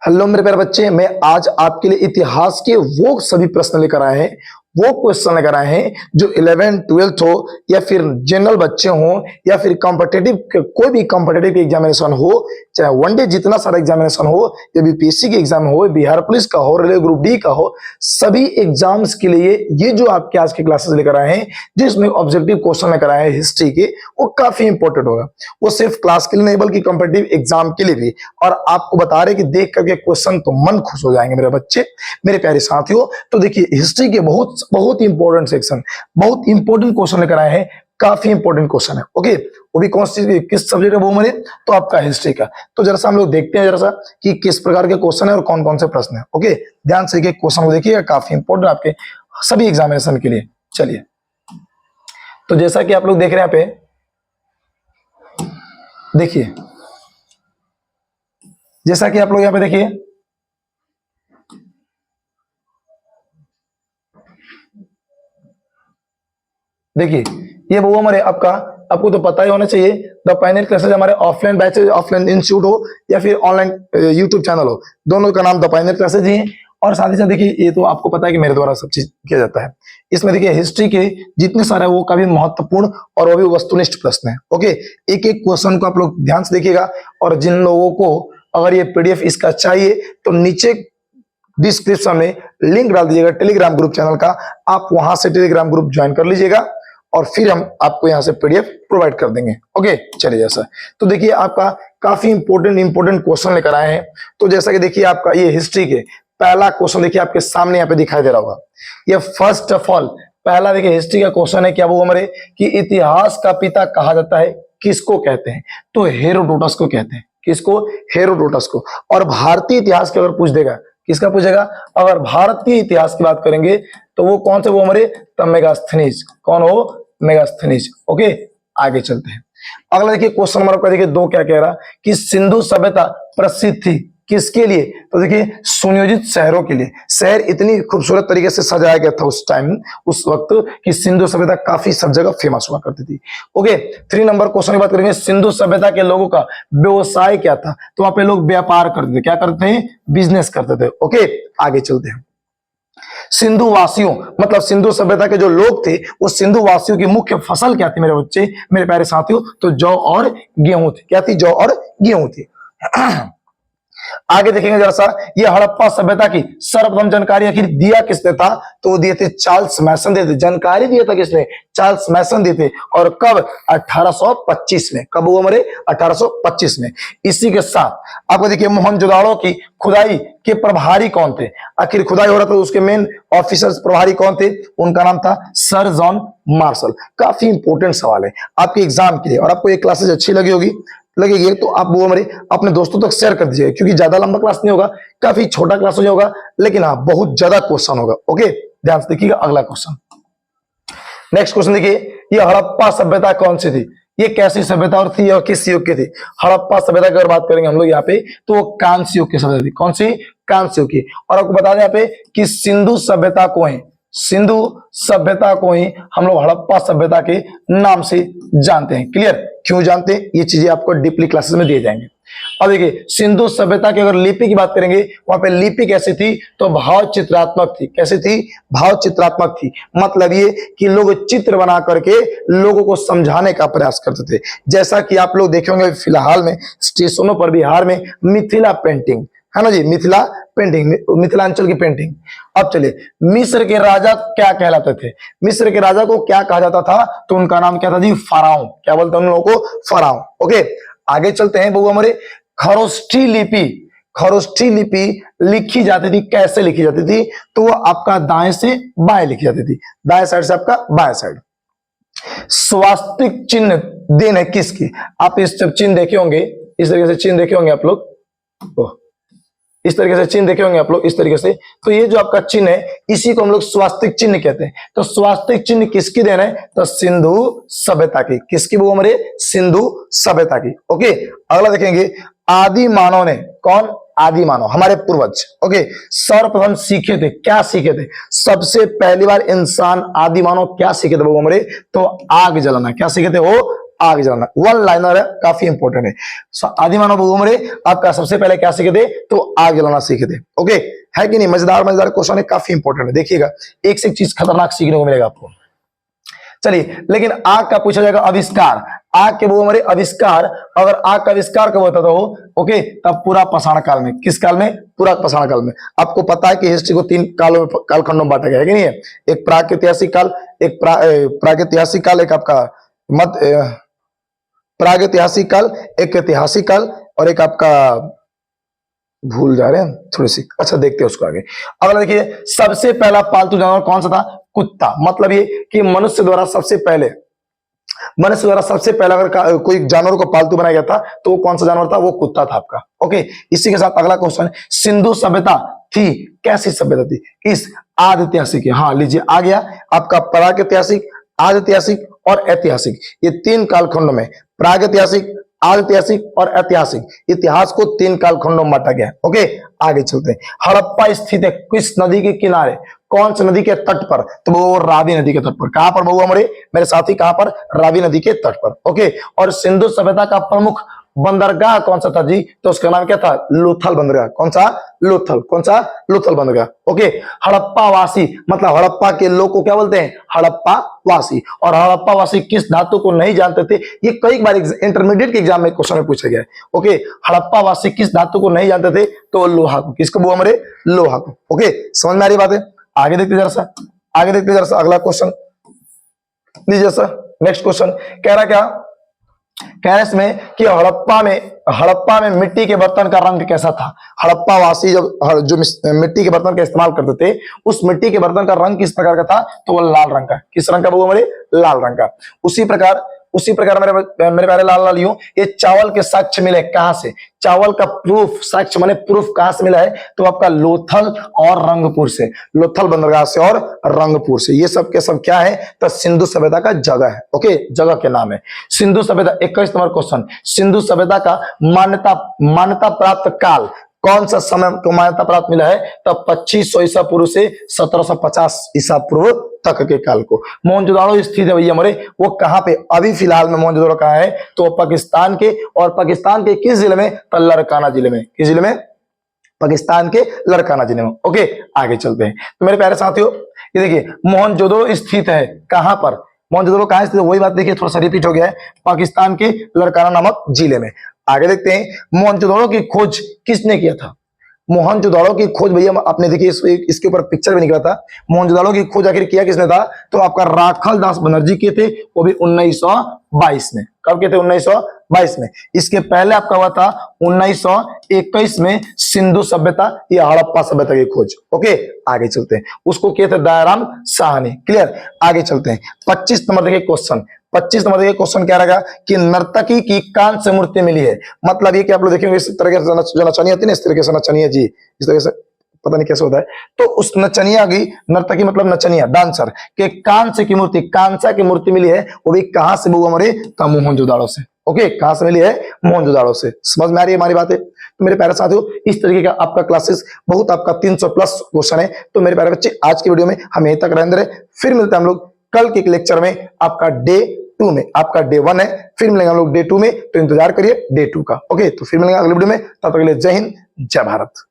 Hello मेरे प्यारे बच्चे, मैं आज आपके लिए इतिहास के वो सभी प्रश्न लेकर आए हैं, वो क्वेश्चन लेकर आए हैं जो 11th 12th हो या फिर जनरल बच्चे हो या फिर कॉम्पिटेटिव कोई भी कॉम्पिटेटिव एग्जामिनेशन हो, चाहे वनडे जितना सारा एग्जामिनेशन हो या बीपीएससी के एग्जाम हो, बिहार पुलिस का हो, रेलवे ग्रुप डी का हो, सभी एग्जाम्स के लिए ये जो आपके आज के क्लासेस लेकर आए हैं जिसमें ऑब्जेक्टिव क्वेश्चन लेकर आए हैं हिस्ट्री के, वो काफी इंपॉर्टेंट होगा। वो सिर्फ क्लास के लिए नहीं बल्कि कॉम्पिटेटिव एग्जाम के लिए भी। और आपको बता रहे कि देख करके क्वेश्चन तो मन खुश हो जाएंगे मेरे बच्चे, मेरे प्यारे साथियों। तो देखिए हिस्ट्री के बहुत बहुत इंपॉर्टेंट सेक्शन, बहुत इंपॉर्टेंट क्वेश्चन लेकर आए हैं, काफी इंपॉर्टेंट क्वेश्चन है। ओके, वो भी कौन सी किस सब्जेक्ट का, वो मेरे तो आपका हिस्ट्री का। तो जरा सा हम लोग देखते हैं जरा सा कि किस प्रकार के क्वेश्चन है और कौन कौन से प्रश्न है। ओके, ध्यान से क्वेश्चन को देखिएगा, काफी इंपॉर्टेंट आपके सभी एग्जामिनेशन के लिए। चलिए, तो जैसा कि आप लोग देख रहे हैं यहाँ पे, देखिए जैसा कि आप लोग यहाँ पे देखिए, देखिए ये वो हमारे आपको तो पता ही होना चाहिए, द पायनियर क्लासेस हमारे ऑफलाइन बैचेज, ऑफलाइन इंस्टीट्यूट हो या फिर ऑनलाइन यूट्यूब चैनल हो, दोनों का नाम द पायनियर क्लासेज ही है। और साथ ही साथ देखिए ये तो आपको पता है कि मेरे द्वारा सब चीज किया जाता है। इसमें देखिए हिस्ट्री के जितने सारे वो काफी महत्वपूर्ण और वो भी वस्तुनिष्ठ प्रश्न है। ओके, एक एक क्वेश्चन को आप लोग ध्यान से देखिएगा। और जिन लोगों को अगर ये पीडीएफ इसका चाहिए तो नीचे डिस्क्रिप्शन में लिंक डाल दीजिएगा टेलीग्राम ग्रुप चैनल का, आप वहां से टेलीग्राम ग्रुप ज्वाइन कर लीजिएगा और फिर हम आपको यहां से पीडीएफ प्रोवाइड कर देंगे। ओके, चलिए जैसा तो देखिए आपका काफी इंपॉर्टेंट क्वेश्चन लेकर आए हैं। तो जैसा कि देखिए आपका ये हिस्ट्री के पहला क्वेश्चन देखिए आपके सामने यहाँ पे दिखाई दे रहा होगा। ये फर्स्ट ऑफ ऑल पहला देखिए हिस्ट्री का क्वेश्चन है, क्या वो हमारे कि इतिहास का पिता कहा जाता है, किसको कहते हैं? तो हेरोडोटस को कहते हैं। किसको? हेरोडोटस को। और भारतीय इतिहास के अगर पूछ देगा, किसका पूछेगा? अगर भारतीय इतिहास की बात करेंगे तो वो कौन से? वो हमारे मेगास्थनीज। कौन हो? मेगास्थनीज। ओके, आगे चलते हैं। अगला देखिए क्वेश्चन नंबर आपका देखिए 2 क्या कह रहा कि सिंधु सभ्यता प्रसिद्ध थी किसके लिए? तो देखिए सुनियोजित शहरों के लिए। शहर इतनी खूबसूरत तरीके से सजाया गया था उस टाइम, उस वक्त, कि सिंधु सभ्यता काफी सब जगह फेमस हुआ करती थी। ओके, 3 नंबर क्वेश्चन की बात करेंगे, सिंधु सभ्यता के लोगों का व्यवसाय क्या था? तो वहां पे लोग व्यापार करते थे। क्या करते हैं? बिजनेस करते थे। ओके, आगे चलते हैं। सिंधु वासियों मतलब सिंधु सभ्यता के जो लोग थे, वो सिंधु वासियों की मुख्य फसल क्या थी मेरे बच्चे, मेरे प्यारे साथियों? तो जौ और गेहूं थी। क्या थी? जौ और गेहूं थी। आगे देखेंगे जरा सा, ये हड़प्पा सभ्यता की सर्वप्रथम जानकारी आखिर दिया किसने था? तो वो दिए थे चार्ल्स मैसन दिए थे। जानकारी दिया था किसने? चार्ल्स मैसन दिए थे। और कब? 1825 में। कब हुआ हमारे? 1825 में। इसी के साथ आपको देखिए मोहनजोदाड़ो की खुदाई के प्रभारी कौन थे? आखिर खुदाई हो रहा था उसके मेन ऑफिसर्स प्रभारी कौन थे? उनका नाम था सर जॉन मार्शल। काफी इंपोर्टेंट सवाल है आपके एग्जाम के लिए, और आपको ये क्लासेस अच्छी लगेगी तो आप वो हमारे अपने दोस्तों तक शेयर कर दीजिएगा, क्योंकि ज्यादा लंबा क्लास नहीं होगा, काफी छोटा क्लास हो होगा, लेकिन हाँ बहुत ज्यादा क्वेश्चन होगा। ओके, ध्यान से देखिएगा अगला क्वेश्चन। नेक्स्ट क्वेश्चन देखिए, ये हड़प्पा सभ्यता कौन सी थी? ये कैसी सभ्यता और थी और किस युग की थी? हड़प्पा सभ्यता की अगर बात करेंगे हम लोग यहाँ पे, तो वो कांस्य युग की सभ्यता थी। कौन सी? कांस्य युग की। और आपको बता दें यहाँ पे कि सिंधु सभ्यता को ही हम लोग हड़प्पा सभ्यता के नाम से जानते हैं। क्लियर? क्यों जानते हैं ये चीजें आपको डीपली क्लासेस में दिए जाएंगे। अब देखिए सिंधु सभ्यता की अगर लिपि की बात करेंगे, वहां पे लिपि कैसी थी? तो भाव चित्रात्मक थी। कैसी थी? भाव चित्रात्मक थी। मतलब ये कि लोग चित्र बना करके लोगों को समझाने का प्रयास करते थे। जैसा कि आप लोग देखे होंगे फिलहाल में स्टेशनों पर बिहार में मिथिला पेंटिंग है ना जी, मिथिला पेंटिंग, मिथिलांचल की पेंटिंग। अब चलिए, मिस्र के राजा क्या कहलाते थे? मिस्र के राजा को क्या कहा जाता था? तो उनका नाम क्या था जी? फराओ। क्या बोलते हैं उन लोगों को? फराओ। ओके, आगे चलते हैं। वो हमारे खरोष्ठी लिपि लिखी जाती थी। कैसे लिखी जाती थी? तो वो आपका दाएं से बाएं लिखी जाती थी, दाएं साइड से आपका बाएं साइड। स्वास्तिक चिन्ह देन है किसकी? आप इस जब चिन्ह देखे होंगे, इस तरीके से चिन्ह देखे होंगे आप लोग, इस तरीके से चिन्ह देखे होंगे आप लोग, इस तरीके से। तो ये जो आपका चिन्ह है, इसी को हम लोग स्वास्तिक चिन्ह कहते हैं। तो स्वास्तिक चिन्ह किसकी देन है? तो सिंधु सभ्यता की। किसकी? वो हमारे सिंधु सभ्यता की। ओके, अगला देखेंगे, आदि मानव ने, कौन? आदि मानव, हमारे पूर्वज। ओके, सर्वप्रथम सीखे थे। क्या सीखे थे? सबसे पहली बार इंसान आदि मानव क्या सीखे थे? वो हमारे तो आग जलाना। क्या सीखे थे? वो आग जलाना, वन लाइनर है, काफी इंपॉर्टेंट है। आदि मानव बहुमरे आपका सबसे पहले क्या सीखे थे, तो आग जलाना सीखे थे। ओके, है कि नहीं? मजेदार मजेदार क्वेश्चन है, काफी इंपॉर्टेंट है। देखिएगा, एक से एक चीज खतरनाक सीखने को मिलेगा आपको। चलिए, लेकिन आग का पूछा जाएगा आविष्कार, आग के बहुमरे आविष्कार, अगर आग का आविष्कार कब होता था वो, ओके, तब पूरा पाषाण काल में। किस काल में? पूरा पाषाण काल में। आपको पता है कि हिस्ट्री को 3 कालों में, कालखंडों में बांटा गया है कि नहीं है? एक प्रागैतिहासिक काल, एक प्रागैतिहासिक काल, एक आपका मध्य प्रागैतिहासिक काल, एक ऐतिहासिक काल, और एक आपका भूल जा रहे हैं थोड़ी सी। अच्छा, देखते हैं उसको आगे। अगला देखिए, सबसे पहला पालतू जानवर कौन सा था? कुत्ता। मतलब ये कि मनुष्य द्वारा सबसे पहले अगर कोई जानवर को पालतू बनाया गया था तो वो कौन सा जानवर था? वो कुत्ता था आपका। ओके, इसी के साथ अगला क्वेश्चन, सिंधु सभ्यता थी, कैसी सभ्यता थी? इस आदि ऐतिहासिक, हाँ लीजिए आ गया आपका प्रागैतिहासिक, आदि ऐतिहासिक और ऐतिहासिक, ये 3 कालखंडों में, प्रागैतिहासिक, आदिऐतिहासिक और ऐतिहासिक, इतिहास को 3 कालखंडों में बांटा गया। ओके, आगे चलते हैं। हड़प्पा स्थित है किस नदी के किनारे? कौन सी नदी के तट पर? तो वो रावी नदी के तट पर। कहां पर बहुआ मेरे साथी? कहां पर? रावी नदी के तट पर। ओके, और सिंधु सभ्यता का प्रमुख बंदरगाह कौन सा था जी? तो उसका नाम क्या था? लोथल बंदरगाह। कौन सा? लोथल। कौन सा? लोथल बंदरगाह। ओके, हड़प्पा वासी, मतलब हड़प्पा के लोग को क्या बोलते हैं? हड़प्पा वासी। और हड़प्पा वासी किस धातु को नहीं जानते थे? ये कई बार इंटरमीडिएट के एग्जाम में क्वेश्चन में पूछा गया है। ओके, हड़प्पा वासी किस धातु को नहीं जानते थे? तो लोहा को। किसको बुआ मेरे? लोहा को। ओके, समझ में आ रही बात है? आगे देखते जरा सा, आगे देखते जरा सा, अगला क्वेश्चन लीजिए सर। नेक्स्ट क्वेश्चन कह रहा क्या? कह रहे इसमें कि हड़प्पा में मिट्टी के बर्तन का रंग कैसा था? हड़प्पा वासी जो मिट्टी के बर्तन का इस्तेमाल करते थे, उस मिट्टी के बर्तन का रंग किस प्रकार का था? तो वो लाल रंग का। किस रंग का वो हमारे? लाल रंग का। उसी प्रकार मेरे प्यारे लाल लालियों, ये चावल के साक्ष्य मिले कहां से? चावल का प्रूफ, साक्ष्य माने प्रूफ कहां से मिला है? तो आपका लोथल और रंगपुर से, लोथल बंदरगाह से और रंगपुर से। ये सब के सब क्या है? तो सिंधु सभ्यता का जगह है। ओके, जगह के नाम है सिंधु सभ्यता। 21 नंबर क्वेश्चन, सिंधु सभ्यता का मान्यता प्राप्त काल, कौन सा समय को मान्यता प्राप्त मिला है? तब 2500 ईसा पूर्व से 1750 ईसा पूर्व तक के काल को। मोहनजोदाड़ो स्थित है भैया हमारे, वो कहां पे? अभी फिलहाल में मोहनजोदाड़ो कहां है? तो पाकिस्तान के, और पाकिस्तान के किस जिले में? तो लड़काना जिले में। किस जिले में? पाकिस्तान के लड़काना जिले में। ओके, आगे चलते हैं। तो मेरे प्यारे साथियों, ये देखिए मोहनजोदड़ो स्थित है कहां पर? मोहनजोदड़ो कहां स्थित है? वही बात देखिए, थोड़ा सा रिपीट हो गया है, पाकिस्तान के लड़काना नामक जिले में। आगे देखते हैं, मोहनजोदड़ो की खोज किसने किया था? मोहनजोदड़ो की खोज भैया आपने देखिए, इसके ऊपर पिक्चर भी निकला था। मोहनजोदड़ो की खोज आखिर किया किसने था? तो आपका राखल दास बनर्जी किए थे, वो भी 1922 में। कब किए थे? 1922 में। इसके पहले आपका हुआ था 1921 में सिंधु सभ्यता या हड़प्पा सभ्यता की खोज। ओके, आगे चलते हैं। उसको किए थे दयाराम साहनी। क्लियर? आगे चलते हैं। 25 नंबर देखिए क्वेश्चन, 25 नंबर देखिए क्वेश्चन क्या रहेगा कि नर्तकी की कांस्य मूर्ति मिली है। मतलब ये कि आप लोग देखेंगे इस तरह से जो नचनिया थी ना, इस तरीके से नचनिया जी, इस तरह से पता नहीं कैसे होता है, तो उस नचनिया की, नर्तकी मतलब नचनिया, डांसर के कांस्य की मूर्ति, कांसा की मूर्ति मिली है, वो भी कहां से बुआ हमारे? मोहनजोदाड़ो से। ओके, कहां से मिली है? मोहनजोदाड़ो से। समझ में आ रही है हमारी बातें? तो मेरे प्यारे साथियों, इस तरीके का आपका क्लासेस बहुत आपका 300 प्लस क्वेश्चन है। तो मेरे प्यारे बच्चे, आज की वीडियो में हम यहीं तक रहने दे रहे, फिर मिलते हैं हम लोग कल के लेक्चर में। आपका डे 2 में, आपका डे 1 है, फिर मिलेंगे हम लोग डे 2 में, तो इंतजार करिए डे 2 का। ओके, तो फिर मिलेंगे अगले वीडियो में, तब तक के लिए जय हिंद, जय भारत।